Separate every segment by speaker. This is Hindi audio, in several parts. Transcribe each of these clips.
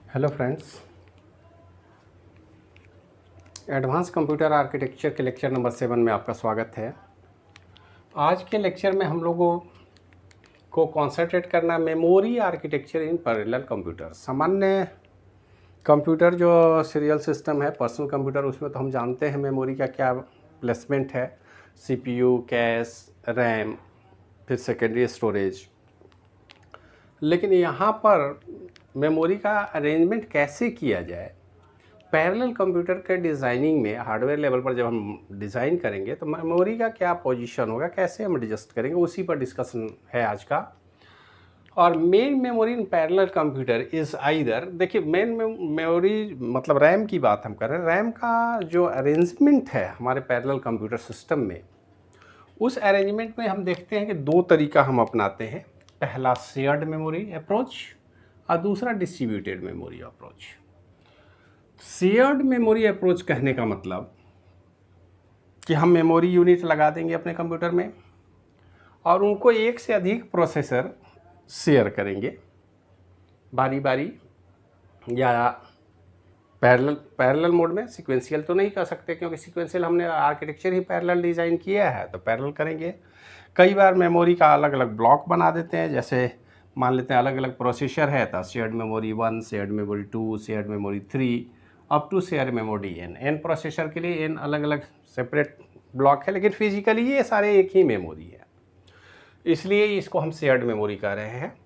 Speaker 1: Hello friends, advance computer architecture के लेक्चर नंबर 7 में आपका स्वागत है। आज के लेक्चर में हम लोगों को कॉन्सेंट्रेट करना memory architecture in parallel computer. सामान्य कंप्यूटर जो सीरियल सिस्टम है, पर्सनल कंप्यूटर, उसमें तो हम जानते हैं मेमोरी का क्या प्लेसमेंट है। सीपीयू, कैश, रैम, फिर सेकेंडरी स्टोरेज। लेकिन यहाँ पर मेमोरी का अरेंजमेंट कैसे किया जाए, पैरेलल कंप्यूटर के डिज़ाइनिंग में हार्डवेयर लेवल पर जब हम डिज़ाइन करेंगे तो मेमोरी का क्या पोजीशन होगा, कैसे हम एडजस्ट करेंगे, उसी पर डिस्कशन है आज का। और main memory in parallel computer is either, देखिए मेन मेमोरी मतलब रैम की बात हम कर रहे हैं। रैम का जो अरेंजमेंट है हमारे पैरेलल कंप्यूटर सिस्टम में, उस अरेंजमेंट में हम देखते हैं कि दो तरीका हम अपनाते हैं। पहला शेयर्ड मेमोरी अप्रोच और दूसरा distributed memory approach. Shared memory approach कहने का मतलब कि हम मेमोरी यूनिट लगा देंगे अपने कंप्यूटर में और उनको एक से अधिक प्रोसेसर शेयर करेंगे बारी बारी, या पैरेलल मोड में। सीक्वेंशियल तो नहीं कर सकते क्योंकि सीक्वेंशियल हमने आर्किटेक्चर ही पैरेलल डिज़ाइन किया है, तो पैरेलल करेंगे। कई बार मेमोरी का अलग अलग ब्लॉक बना देते हैं, जैसे मान लेते हैं अलग अलग प्रोसेसर है तो shared memory 1, shared memory 2, shared memory 3, up to share memory N processor के लिए एन अलग अलग सेपरेट ब्लॉक है, लेकिन फिजिकली ये सारे एक ही मेमोरी है, इसलिए इसको हम शेयर्ड मेमोरी कह रहे हैं।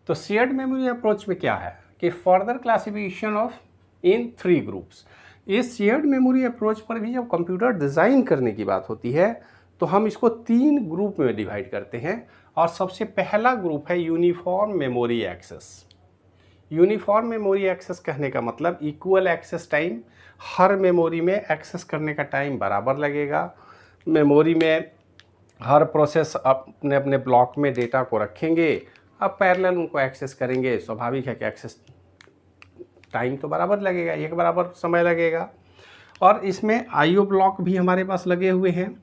Speaker 1: तो शेयर्ड मेमोरी अप्रोच में क्या है कि further classification of in 3 groups. इस शेयर्ड मेमोरी अप्रोच पर भी जब कंप्यूटर डिज़ाइन करने की बात होती है तो हम इसको 3 ग्रुप में डिवाइड करते हैं। और सबसे पहला ग्रुप है uniform memory access. Uniform memory access कहने का मतलब इक्वल एक्सेस टाइम, हर मेमोरी में एक्सेस करने का टाइम बराबर लगेगा। मेमोरी में हर प्रोसेस अपने अपने ब्लॉक में डेटा को रखेंगे, अब पैरेलल उनको एक्सेस करेंगे। स्वाभाविक है कि एक्सेस टाइम तो बराबर लगेगा, एक बराबर समय लगेगा। और इसमें आईओ ब्लॉक भी हमारे पास लगे हुए हैं।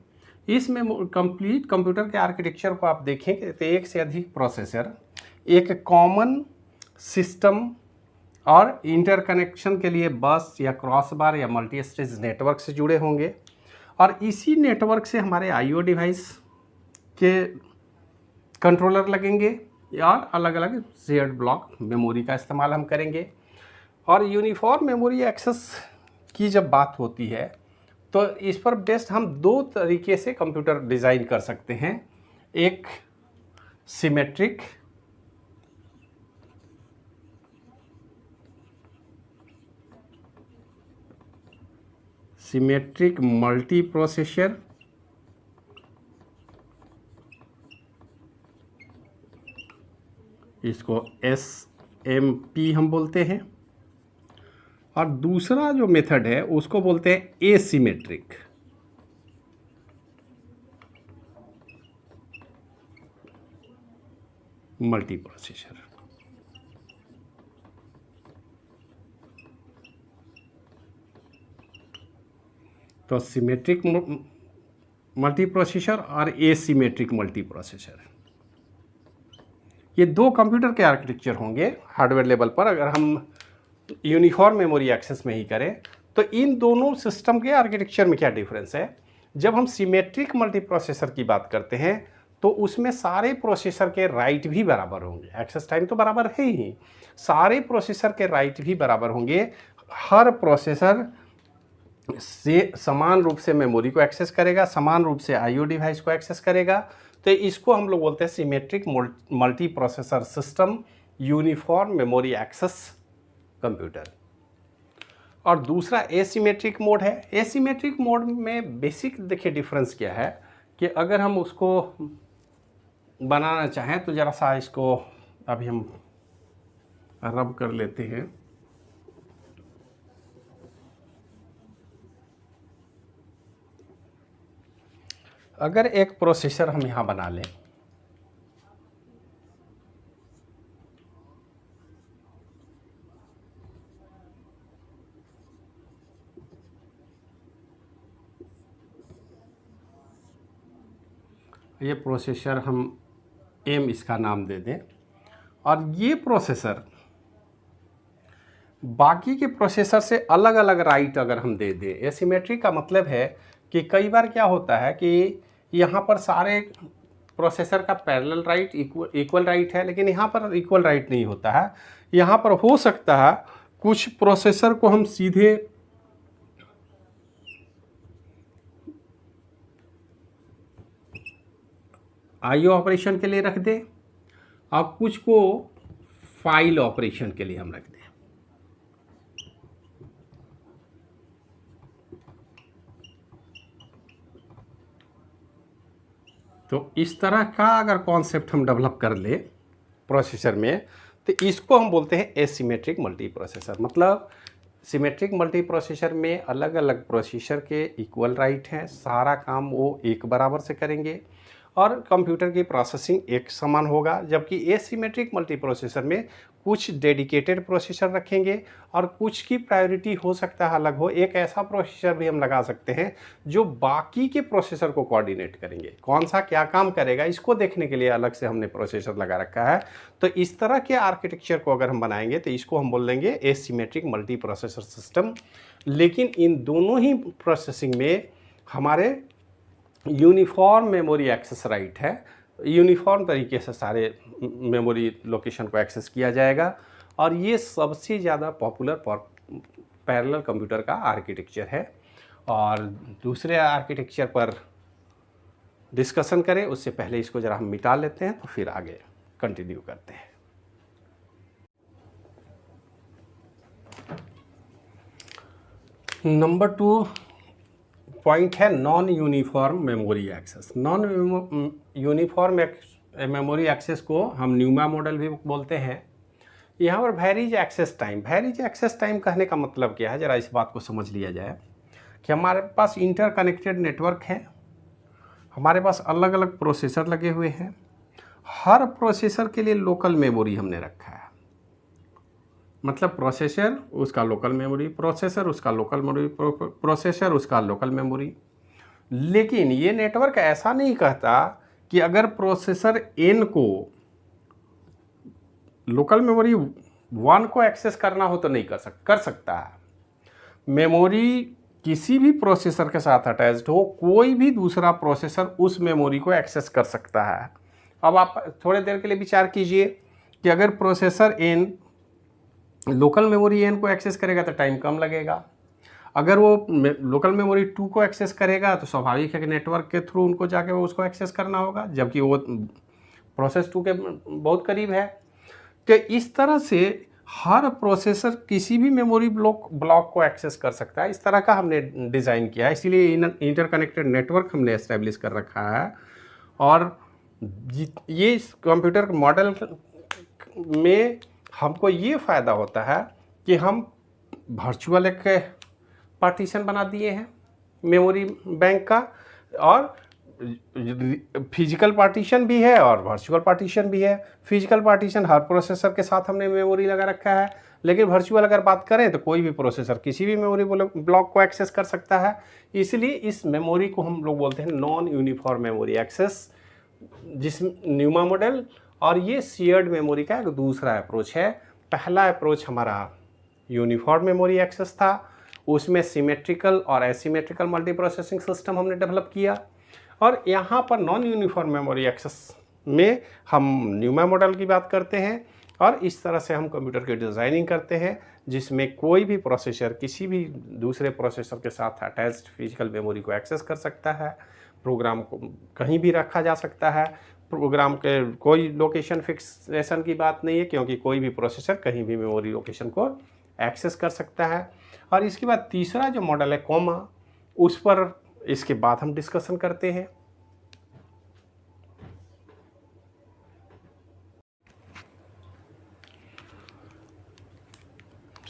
Speaker 1: इसमें कंप्लीट कंप्यूटर के आर्किटेक्चर को आप देखेंगे तो एक से अधिक प्रोसेसर एक कॉमन सिस्टम और इंटरकनेक्शन के लिए बस या क्रॉस बार या मल्टी स्टेज नेटवर्क से जुड़े होंगे, और इसी नेटवर्क से हमारे आईओ डिवाइस के कंट्रोलर लगेंगे और अलग अलग शेयर्ड ब्लॉक मेमोरी का इस्तेमाल हम करेंगे। और यूनिफॉर्म मेमोरी एक्सेस की जब बात होती है तो इस पर बेस्ड हम 2 तरीके से कंप्यूटर डिज़ाइन कर सकते हैं। एक सिमेट्रिक मल्टी प्रोसेसर, इसको SMP हम बोलते हैं। और दूसरा जो मेथड है उसको बोलते हैं एसिमेट्रिक मल्टी प्रोसेसर। तो सिमेट्रिक मल्टी प्रोसेसर और एसिमेट्रिक मल्टी प्रोसेसर, ये 2 कंप्यूटर के आर्किटेक्चर होंगे हार्डवेयर लेवल पर। अगर हम यूनिफॉर्म मेमोरी एक्सेस में ही करें तो इन दोनों सिस्टम के आर्किटेक्चर में क्या डिफरेंस है। जब हम सिमेट्रिक मल्टी प्रोसेसर की बात करते हैं तो उसमें सारे प्रोसेसर के राइट भी बराबर होंगे। एक्सेस टाइम तो बराबर है ही, सारे प्रोसेसर के राइट भी बराबर होंगे। हर प्रोसेसर से समान रूप से मेमोरी को एक्सेस करेगा, समान रूप से आईओ डिवाइस को एक्सेस करेगा। तो इसको हम लोग बोलते हैं symmetric multi processor system, uniform memory access computer. और दूसरा एसिमेट्रिक मोड है। एसिमेट्रिक मोड में बेसिक देखिए डिफरेंस क्या है कि अगर हम उसको बनाना चाहें तो ज़रा सा इसको अभी हम रब कर लेते हैं। अगर एक प्रोसेसर हम यहाँ बना लें, ये प्रोसेसर हम M इसका नाम दे दें, और ये प्रोसेसर बाकी के प्रोसेसर से अलग अलग राइट अगर हम दे दें, एसिमेट्री का मतलब है कि कई बार क्या होता है कि यहाँ पर सारे प्रोसेसर का पैरेलल राइट इक्वल राइट है, लेकिन यहाँ पर इक्वल राइट नहीं होता है। यहाँ पर हो सकता है कुछ प्रोसेसर को हम सीधे आईओ ऑपरेशन के लिए रख दें और कुछ को फाइल ऑपरेशन के लिए हम रख दें। तो इस तरह का अगर कॉन्सेप्ट हम डेवलप कर ले प्रोसेसर में, तो इसको हम बोलते हैं एसिमेट्रिक मल्टी प्रोसेसर। मतलब सिमेट्रिक मल्टी प्रोसेसर में अलग अलग प्रोसेसर के इक्वल राइट हैं, सारा काम वो एक बराबर से करेंगे और कंप्यूटर की प्रोसेसिंग एक समान होगा। जबकि एसिमेट्रिक मल्टी प्रोसेसर में कुछ डेडिकेटेड प्रोसेसर रखेंगे और कुछ की प्रायोरिटी हो सकता है अलग हो। एक ऐसा प्रोसेसर भी हम लगा सकते हैं जो बाकी के प्रोसेसर को कोऑर्डिनेट करेंगे, कौन सा क्या काम करेगा इसको देखने के लिए अलग से हमने प्रोसेसर लगा रखा है। तो इस तरह के आर्किटेक्चर को अगर हम बनाएंगे तो इसको हम बोल देंगे एसिमेट्रिक मल्टी प्रोसेसर सिस्टम। लेकिन इन दोनों ही प्रोसेसिंग में हमारे यूनिफॉर्म मेमोरी एक्सेस राइट है, यूनिफॉर्म तरीके से सारे मेमोरी लोकेशन को एक्सेस किया जाएगा। और ये सबसे ज़्यादा पॉपुलर पैरेलल कंप्यूटर का आर्किटेक्चर है। और दूसरे आर्किटेक्चर पर डिस्कशन करें उससे पहले इसको ज़रा हम मिटा लेते हैं, तो फिर आगे कंटिन्यू करते हैं। नंबर 2 पॉइंट है non uniform memory access. Non uniform memory access को हम न्यूमा मॉडल भी बोलते हैं। यहाँ पर varies access time, varies access time कहने का मतलब क्या है, ज़रा इस बात को समझ लिया जाए कि हमारे पास इंटरकनेक्टेड नेटवर्क है, हमारे पास अलग अलग प्रोसेसर लगे हुए हैं, हर प्रोसेसर के लिए लोकल मेमोरी हमने रखा है। मतलब प्रोसेसर उसका लोकल मेमोरी, प्रोसेसर उसका लोकल मेमोरी, प्रोसेसर उसका लोकल मेमोरी। लेकिन ये नेटवर्क ऐसा नहीं कहता कि अगर प्रोसेसर n को लोकल मेमोरी 1 को एक्सेस करना हो तो नहीं कर सकता है। मेमोरी किसी भी प्रोसेसर के साथ अटैच्ड हो, कोई भी दूसरा प्रोसेसर उस मेमोरी को एक्सेस कर सकता है। अब आप थोड़ी देर के लिए विचार कीजिए कि अगर processor n local memory n को एक्सेस करेगा तो टाइम कम लगेगा, अगर वो लोकल मेमोरी 2 को एक्सेस करेगा तो स्वाभाविक है कि नेटवर्क के थ्रू उनको जाके वो उसको एक्सेस करना होगा, जबकि वो प्रोसेस 2 के बहुत करीब है। कि इस तरह से हर प्रोसेसर किसी भी मेमोरी ब्लॉक को एक्सेस कर सकता है। इस तरह का हमने डिज़ाइन किया है, इसीलिए इंटरकनेक्टेड नेटवर्क हमने एस्टेब्लिश कर रखा है। और ये कंप्यूटर मॉडल में हमको ये फ़ायदा होता है कि हम वर्चुअल एक पार्टीशन बना दिए हैं मेमोरी बैंक का, और फिजिकल पार्टीशन भी है और वर्चुअल पार्टीशन भी है। फिजिकल पार्टीशन हर प्रोसेसर के साथ हमने मेमोरी लगा रखा है, लेकिन वर्चुअल अगर बात करें तो कोई भी प्रोसेसर किसी भी मेमोरी ब्लॉक को एक्सेस कर सकता है। इसलिए इस मेमोरी को हम लोग बोलते हैं नॉन यूनिफॉर्म मेमोरी एक्सेस, जिस न्यूमा मॉडल। और ये शेयर्ड मेमोरी का एक दूसरा अप्रोच है। पहला अप्रोच हमारा यूनिफॉर्म मेमोरी एक्सेस था, उसमें सिमेट्रिकल और एसिमेट्रिकल मल्टी प्रोसेसिंग सिस्टम हमने डेवलप किया। और यहाँ पर नॉन यूनिफॉर्म मेमोरी एक्सेस में हम न्यूमा मॉडल की बात करते हैं। और इस तरह से हम कंप्यूटर की डिज़ाइनिंग करते हैं जिसमें कोई भी प्रोसेसर किसी भी दूसरे प्रोसेसर के साथ अटैच्ड फिजिकल मेमोरी को एक्सेस कर सकता है, प्रोग्राम को कहीं भी रखा जा सकता है। प्रोग्राम के कोई लोकेशन फिक्सेशन की बात नहीं है, क्योंकि कोई भी प्रोसेसर कहीं भी मेमोरी लोकेशन को एक्सेस कर सकता है। और इसके बाद तीसरा जो मॉडल है कोमा, उस पर इसके बाद हम डिस्कशन करते हैं।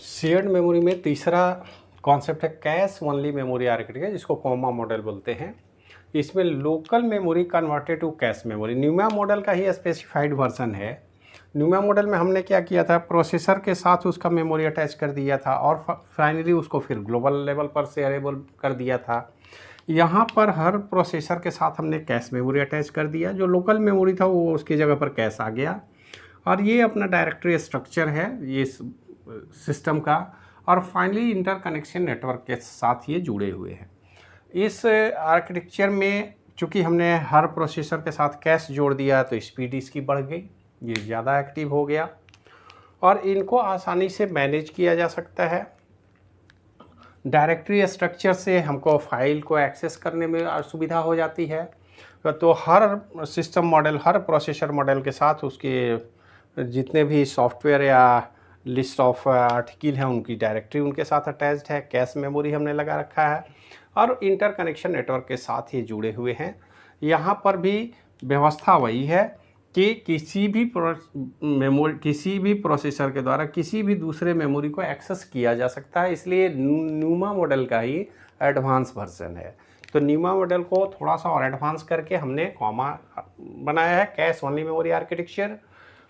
Speaker 1: शेयर्ड मेमोरी में तीसरा कॉन्सेप्ट है कैश ओनली मेमोरी आर्किटेक्चर, जिसको कोमा मॉडल बोलते हैं। इसमें local memory converted to cache memory NUMA model का ही स्पेसिफाइड वर्जन है। न्यूमा मॉडल में हमने क्या किया था, प्रोसेसर के साथ उसका मेमोरी अटैच कर दिया था और फाइनली उसको फिर ग्लोबल लेवल पर शेयरेबल कर दिया था। यहाँ पर हर प्रोसेसर के साथ हमने कैश मेमोरी अटैच कर दिया, जो लोकल मेमोरी था वो उसकी जगह पर कैश आ गया। और ये अपना डायरेक्टरी स्ट्रक्चर है, ये सिस्टम का, और फाइनली इंटरकनेक्शन नेटवर्क के साथ ये जुड़े हुए हैं। इस आर्किटेक्चर में चूँकि हमने हर प्रोसेसर के साथ कैश जोड़ दिया तो स्पीड इसकी बढ़ गई, ये ज़्यादा एक्टिव हो गया और इनको आसानी से मैनेज किया जा सकता है। डायरेक्टरी स्ट्रक्चर से हमको फाइल को एक्सेस करने में सुविधा हो जाती है। तो हर सिस्टम मॉडल, हर प्रोसेसर मॉडल के साथ उसके जितने भी सॉफ्टवेयर या लिस्ट ऑफ आर्टिकल हैं उनकी डायरेक्टरी उनके साथ अटैच्ड है। कैश मेमोरी हमने लगा रखा है और इंटरकनेक्शन नेटवर्क के साथ ही जुड़े हुए हैं। यहाँ पर भी व्यवस्था वही है कि किसी भी प्रोसेसर के द्वारा किसी भी दूसरे मेमोरी को एक्सेस किया जा सकता है, इसलिए न्यूमा मॉडल का ही एडवांस वर्जन है। तो न्यूमा मॉडल को थोड़ा सा और एडवांस करके हमने कॉमा बनाया है, कैश ओनली मेमोरी आर्किटेक्चर।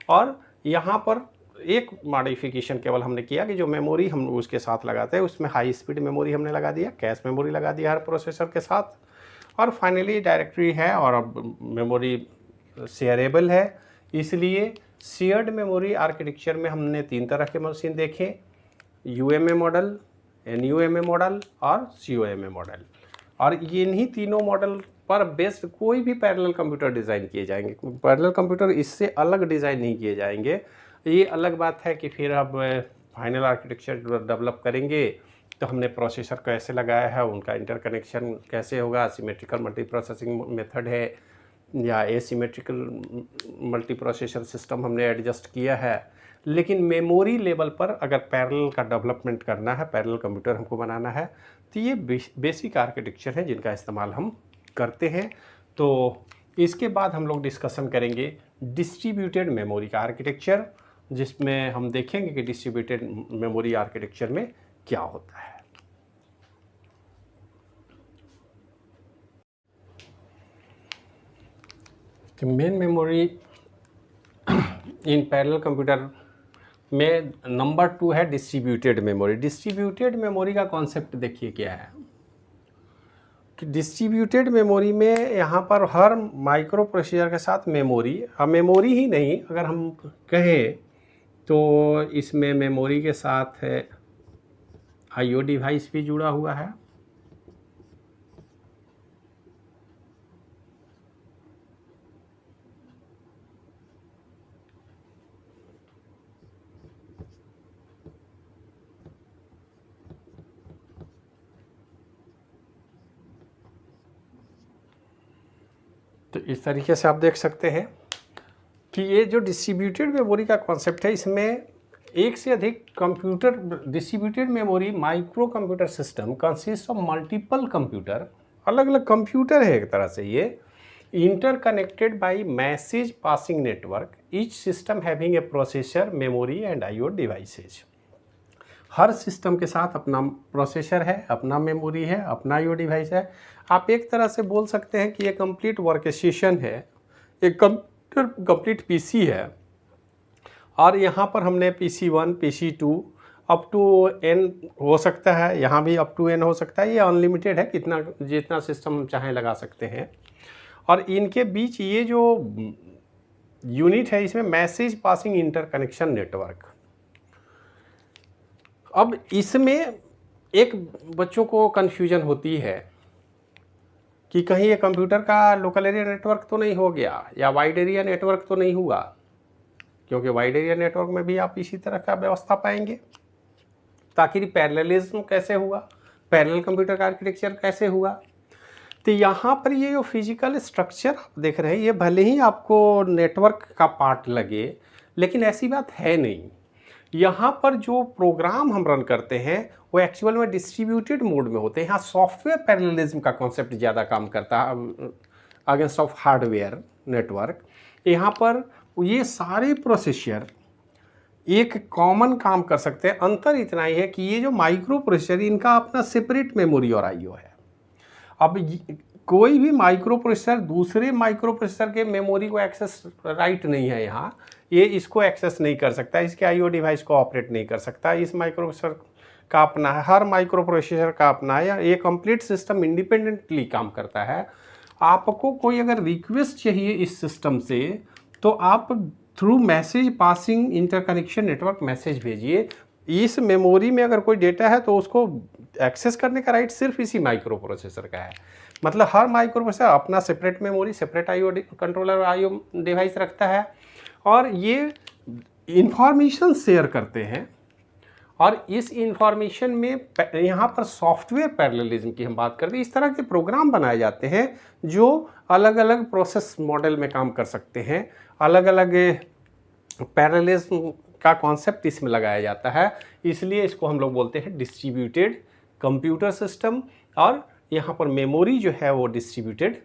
Speaker 1: और यहाँ पर एक मॉडिफिकेशन केवल हमने किया कि जो मेमोरी हम उसके साथ लगाते हैं उसमें हाई स्पीड मेमोरी हमने लगा दिया, कैश मेमोरी लगा दिया हर प्रोसेसर के साथ, और फाइनली डायरेक्टरी है और अब मेमोरी शेयरेबल है। इसलिए शेयर्ड मेमोरी आर्किटेक्चर में हमने 3 तरह के मशीन देखे, UMA मॉडल, NUMA मॉडल और COMA मॉडल। और इन्हीं तीनों मॉडल पर बेस्ड कोई भी पैरेलल कंप्यूटर डिज़ाइन किए जाएंगे। पैरेलल कंप्यूटर इससे अलग डिज़ाइन नहीं किए जाएंगे। ये अलग बात है कि फिर अब फाइनल आर्किटेक्चर डेवलप करेंगे तो हमने प्रोसेसर कैसे लगाया है, उनका इंटरकनेक्शन कैसे होगा, सिमेट्रिकल मल्टी प्रोसेसिंग मेथड है या एसिमेट्रिकल मल्टी प्रोसेसर सिस्टम हमने एडजस्ट किया है। लेकिन मेमोरी लेवल पर अगर पैरेलल का डेवलपमेंट करना है, पैरेलल कंप्यूटर हमको बनाना है, तो ये बेसिक आर्किटेक्चर है जिनका इस्तेमाल हम करते हैं। तो इसके बाद हम लोग डिस्कशन करेंगे डिस्ट्रीब्यूटेड मेमोरी का आर्किटेक्चर, जिसमें हम देखेंगे कि डिस्ट्रीब्यूटेड मेमोरी आर्किटेक्चर में क्या होता है। तो main memory in parallel computer में नंबर 2 है डिस्ट्रीब्यूटेड मेमोरी। डिस्ट्रीब्यूटेड मेमोरी का कॉन्सेप्ट देखिए क्या है कि डिस्ट्रीब्यूटेड मेमोरी में यहाँ पर हर माइक्रो प्रोसेसर के साथ मेमोरी, अब मेमोरी ही नहीं अगर हम कहें तो इसमें मेमोरी के साथ IO डिवाइस भी जुड़ा हुआ है। तो इस तरीके से आप देख सकते हैं कि ये जो डिस्ट्रीब्यूटेड मेमोरी का कॉन्सेप्ट है, इसमें एक से अधिक computer, distributed memory micro computer system consist of multiple computer, अलग अलग कंप्यूटर है एक तरह से, ये interconnected by message passing network, each system having a processor, memory and IO devices. हर सिस्टम के साथ अपना प्रोसेसर है, अपना मेमोरी है, अपना IO डिवाइस है। आप एक तरह से बोल सकते हैं कि ये कंप्लीट वर्कस्टेशन है, एक कंप्लीट PC है। और यहाँ पर हमने PC1, PC2 up to N हो सकता है, यहाँ भी अप टू N हो सकता है। ये अनलिमिटेड है, कितना जितना सिस्टम हम चाहें लगा सकते हैं। और इनके बीच ये जो यूनिट है इसमें मैसेज पासिंग इंटरकनेक्शन नेटवर्क। अब इसमें एक बच्चों को कन्फ्यूजन होती है कि कहीं ये कंप्यूटर का लोकल एरिया नेटवर्क तो नहीं हो गया या वाइड एरिया नेटवर्क तो नहीं हुआ, क्योंकि वाइड एरिया नेटवर्क में भी आप इसी तरह का व्यवस्था पाएंगे। ताकि पैरेललिज्म कैसे हुआ, पैरेलल कंप्यूटर का आर्किटेक्चर कैसे हुआ। तो यहाँ पर ये जो फिजिकल स्ट्रक्चर आप देख रहे हैं, ये भले ही आपको नेटवर्क का पार्ट लगे, लेकिन ऐसी बात है नहीं। यहाँ पर जो प्रोग्राम हम रन करते हैं वो एक्चुअल में डिस्ट्रीब्यूटेड मोड में होते हैं। यहाँ सॉफ्टवेयर पैरेललिज्म का कॉन्सेप्ट ज़्यादा काम करता है अगेंस्ट ऑफ हार्डवेयर नेटवर्क। यहाँ पर ये सारे प्रोसेसर एक कॉमन काम कर सकते हैं। अंतर इतना ही है कि ये जो माइक्रो प्रोसेसर, इनका अपना सेपरेट मेमोरी और IO है। अब कोई भी माइक्रो प्रोसेसर दूसरे माइक्रो प्रोसेसर के मेमोरी को एक्सेस राइट नहीं है यहाँ, ये इसको एक्सेस नहीं कर सकता, इसके IO डिवाइस को ऑपरेट नहीं कर सकता। इस माइक्रो प्रोसेसर का अपना है, हर माइक्रो प्रोसेसर का अपना है, ये कंप्लीट सिस्टम इंडिपेंडेंटली काम करता है। आपको कोई अगर रिक्वेस्ट चाहिए इस सिस्टम से तो आप through message passing interconnection network message भेजिए, इस मेमोरी में अगर कोई डेटा है तो उसको एक्सेस करने का राइट सिर्फ इसी माइक्रो प्रोसेसर का है। मतलब हर माइक्रो प्रोसेसर अपना separate memory, separate IO controller, IO device रखता है और ये इंफॉर्मेशन शेयर करते हैं। और इस इंफॉर्मेशन में यहाँ पर सॉफ्टवेयर पैरेललिज्म की हम बात करते हैं। इस तरह के प्रोग्राम बनाए जाते हैं जो अलग अलग प्रोसेस मॉडल में काम कर सकते हैं। अलग अलग पैरेललिज्म का कॉन्सेप्ट इसमें लगाया जाता है, इसलिए इसको हम लोग बोलते हैं डिस्ट्रीब्यूटेड कंप्यूटर सिस्टम। और यहाँ पर मेमोरी जो है वो डिस्ट्रीब्यूटेड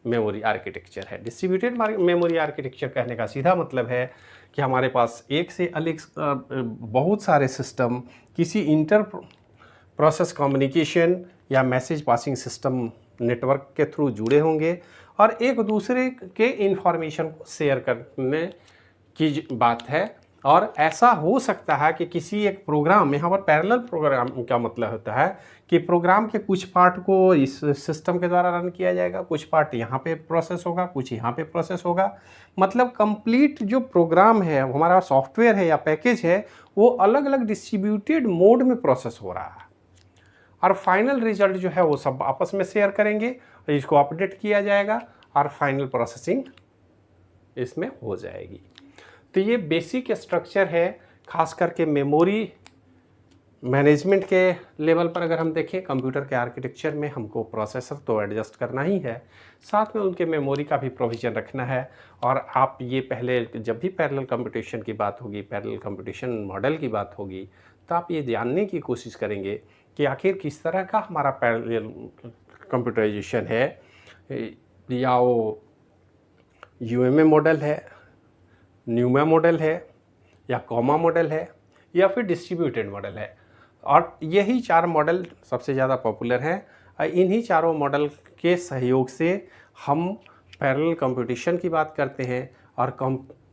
Speaker 1: मेमोरी आर्किटेक्चर है। डिस्ट्रीब्यूटेड मेमोरी आर्किटेक्चर कहने का सीधा मतलब है कि हमारे पास एक से अधिक बहुत सारे सिस्टम किसी इंटर प्रोसेस कम्युनिकेशन या मैसेज पासिंग सिस्टम नेटवर्क के थ्रू जुड़े होंगे और एक दूसरे के इंफॉर्मेशन को शेयर करने की बात है। और ऐसा हो सकता है कि किसी एक प्रोग्राम, यहाँ पर पैरेलल प्रोग्राम का मतलब होता है कि प्रोग्राम के कुछ पार्ट को इस सिस्टम के द्वारा रन किया जाएगा, कुछ पार्ट यहाँ पे प्रोसेस होगा, कुछ यहाँ पे प्रोसेस होगा। मतलब कंप्लीट जो प्रोग्राम है, हमारा सॉफ्टवेयर है या पैकेज है, वो अलग अलग डिस्ट्रीब्यूटेड मोड में प्रोसेस हो रहा है और फाइनल रिजल्ट जो है वो सब आपस में शेयर करेंगे, इसको अपडेट किया जाएगा और फाइनल प्रोसेसिंग इसमें हो जाएगी। तो ये बेसिक स्ट्रक्चर है। खास करके मेमोरी मैनेजमेंट के लेवल पर अगर हम देखें, कंप्यूटर के आर्किटेक्चर में हमको प्रोसेसर तो एडजस्ट करना ही है, साथ में उनके मेमोरी का भी प्रोविज़न रखना है। और आप ये पहले जब भी पैरेलल कंप्यूटेशन की बात होगी, पैरेलल कंप्यूटेशन मॉडल की बात होगी, तो आप ये जानने की कोशिश करेंगे कि आखिर किस तरह का हमारा पैरेलल कंप्यूटराइजेशन है, या वो यूएमए मॉडल है, न्यूमा मॉडल है, या कॉमा मॉडल है, या फिर डिस्ट्रीब्यूटेड मॉडल है। और यही चार मॉडल सबसे ज़्यादा पॉपुलर हैं। इन्हीं चारों मॉडल के सहयोग से हम पैरेलल कंप्यूटेशन की बात करते हैं। और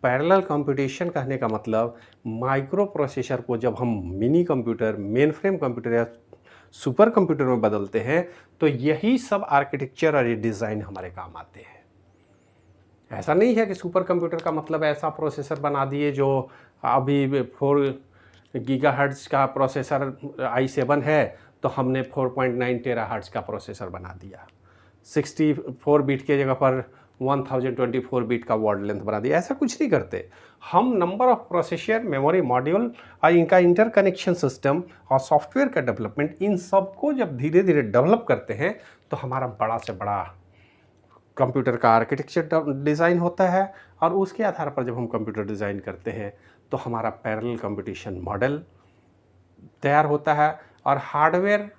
Speaker 1: पैरेलल कंप्यूटेशन कहने का मतलब माइक्रो प्रोसेसर को जब हम mini computer, main frame computer या सुपर कंप्यूटर में बदलते हैं, तो यही सब आर्किटेक्चर और ये डिज़ाइन हमारे काम आते हैं। ऐसा नहीं है कि सुपर कंप्यूटर का मतलब ऐसा प्रोसेसर बना दिए जो अभी 4 गीगाहर्ट्ज़ का प्रोसेसर i7 है तो हमने 4.9 टेराहर्ट्ज़ का प्रोसेसर बना दिया, 64 बिट के जगह पर 1024 बिट का वर्ड लेंथ बना दिया। ऐसा कुछ नहीं करते हम। Number of processor, memory module और इनका इंटरकनेक्शन सिस्टम और सॉफ्टवेयर का डेवलपमेंट, इन सब को जब धीरे धीरे डेवलप करते हैं तो हमारा बड़ा से बड़ा कंप्यूटर का आर्किटेक्चर डिज़ाइन होता है। और उसके आधार पर जब हम कंप्यूटर डिज़ाइन करते हैं तो हमारा पैरेलल कंप्यूटेशन तैयार होता है। और हार्डवेयर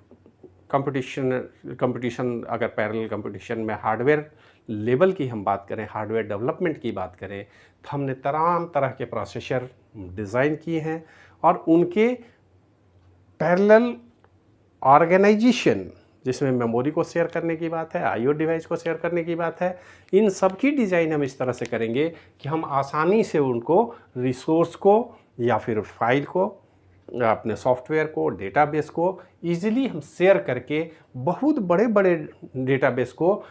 Speaker 1: कंप्यूटेशन अगर पैरेलल कंप्यूटेशन में हार्डवेयर लेवल की हम बात करें, हार्डवेयर डेवलपमेंट की बात करें, तो हमने तमाम तरह के प्रोसेसर डिज़ाइन किए हैं और उनके पैरेलल ऑर्गेनाइजेशन, जिसमें मेमोरी को शेयर करने की बात है, आईओ डिवाइस को शेयर करने की बात है, इन सब की डिज़ाइन हम इस तरह से करेंगे कि हम आसानी से उनको रिसोर्स को या फिर फाइल को, अपने सॉफ्टवेयर को, डेटाबेस को ईजिली हम शेयर करके बहुत बड़े बड़े डेटाबेस को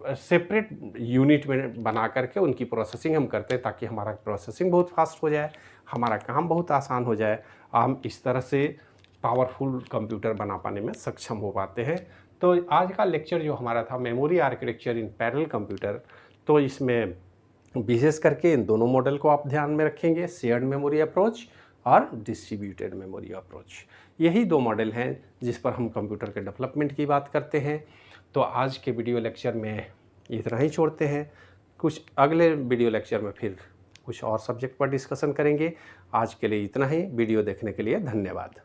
Speaker 1: सेपरेट यूनिट में बना करके उनकी प्रोसेसिंग हम करते हैं, ताकि हमारा प्रोसेसिंग बहुत फास्ट हो जाए, हमारा काम बहुत आसान हो जाए। हम इस तरह से पावरफुल कंप्यूटर बना पाने में सक्षम हो पाते हैं। तो आज का लेक्चर जो हमारा था memory architecture in parallel computer, तो इसमें विशेष करके इन दोनों मॉडल को आप ध्यान में रखेंगे, शेयर्ड मेमोरी अप्रोच और डिस्ट्रीब्यूटेड मेमोरी अप्रोच। यही दो मॉडल हैं जिस पर हम कंप्यूटर के डेवलपमेंट की बात करते हैं। तो आज के वीडियो लेक्चर में इतना ही छोड़ते हैं। कुछ अगले वीडियो लेक्चर में फिर कुछ और सब्जेक्ट पर डिस्कशन करेंगे। आज के लिए इतना ही। वीडियो देखने के लिए धन्यवाद।